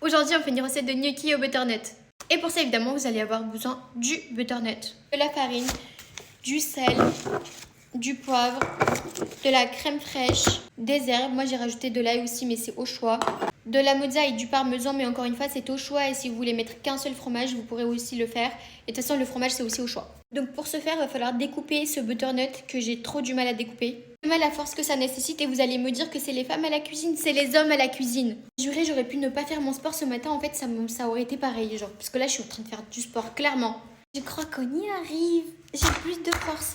Aujourd'hui, on fait une recette de gnocchi au butternut. Et pour ça, évidemment, vous allez avoir besoin du butternut, de la farine, du sel, du poivre, de la crème fraîche, des herbes. Moi, j'ai rajouté de l'ail aussi, mais c'est au choix. De la mozza et du parmesan, mais encore une fois, c'est au choix. Et si vous voulez mettre qu'un seul fromage, vous pourrez aussi le faire. Et de toute façon, le fromage, c'est aussi au choix. Donc pour ce faire, il va falloir découper ce butternut que j'ai trop du mal à découper. À la force que ça nécessite, et vous allez me dire que c'est les femmes à la cuisine, c'est les hommes à la cuisine. Juré, j'aurais pu ne pas faire mon sport ce matin, en fait ça aurait été pareil, genre, parce que là je suis en train de faire du sport, clairement. Je crois qu'on y arrive, j'ai plus de force.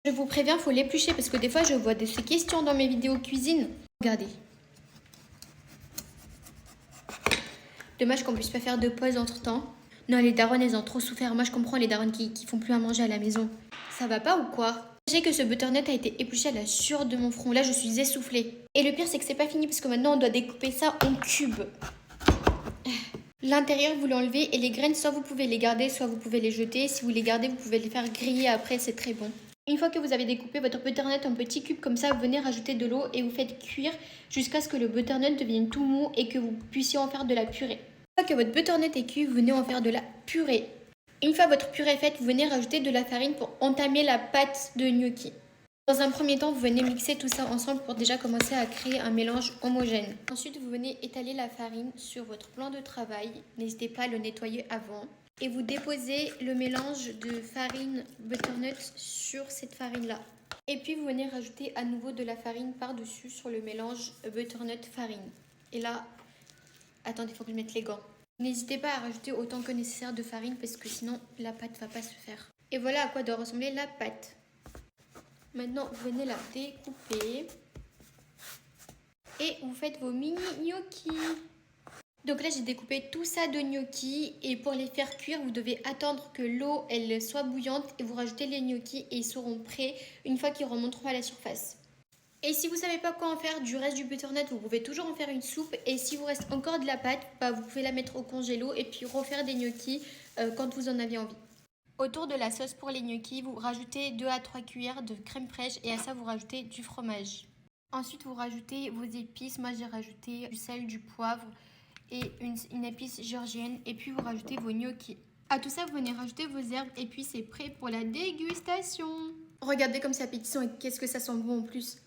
Je vous préviens, faut l'éplucher parce que des fois je vois ces questions dans mes vidéos cuisine. Regardez. Dommage qu'on puisse pas faire de pause entre temps. Non, les daronnes elles ont trop souffert, moi je comprends les daronnes qui font plus à manger à la maison. Ça va pas ou quoi? Sachez que ce butternut a été épluché à la sueur de mon front. Là, je suis essoufflée. Et le pire, c'est que c'est pas fini parce que maintenant, on doit découper ça en cubes. L'intérieur, vous l'enlevez et les graines, soit vous pouvez les garder, soit vous pouvez les jeter. Si vous les gardez, vous pouvez les faire griller après, c'est très bon. Une fois que vous avez découpé votre butternut en petits cubes comme ça, vous venez rajouter de l'eau et vous faites cuire jusqu'à ce que le butternut devienne tout mou et que vous puissiez en faire de la purée. Une fois que votre butternut est cuit, vous venez en faire de la purée. Une fois votre purée faite, vous venez rajouter de la farine pour entamer la pâte de gnocchi. Dans un premier temps, vous venez mixer tout ça ensemble pour déjà commencer à créer un mélange homogène. Ensuite, vous venez étaler la farine sur votre plan de travail. N'hésitez pas à le nettoyer avant. Et vous déposez le mélange de farine butternut sur cette farine-là. Et puis, vous venez rajouter à nouveau de la farine par-dessus sur le mélange butternut farine. Et là, attendez, il faut que je mette les gants. N'hésitez pas à rajouter autant que nécessaire de farine parce que sinon la pâte ne va pas se faire. Et voilà à quoi doit ressembler la pâte. Maintenant, vous venez la découper et vous faites vos mini gnocchis. Donc là, j'ai découpé tout ça de gnocchis et pour les faire cuire, vous devez attendre que l'eau elle soit bouillante et vous rajoutez les gnocchis et ils seront prêts une fois qu'ils remonteront à la surface. Et si vous savez pas quoi en faire du reste du butternut, vous pouvez toujours en faire une soupe. Et si vous reste encore de la pâte, vous pouvez la mettre au congélo et puis refaire des gnocchis quand vous en avez envie. Autour de la sauce pour les gnocchis, vous rajoutez 2 à 3 cuillères de crème fraîche et à ça vous rajoutez du fromage. Ensuite vous rajoutez vos épices, moi j'ai rajouté du sel, du poivre et une épice géorgienne et puis vous rajoutez vos gnocchis. À tout ça vous venez rajouter vos herbes et puis c'est prêt pour la dégustation. Regardez comme c'est appétissant et qu'est-ce que ça sent bon en plus.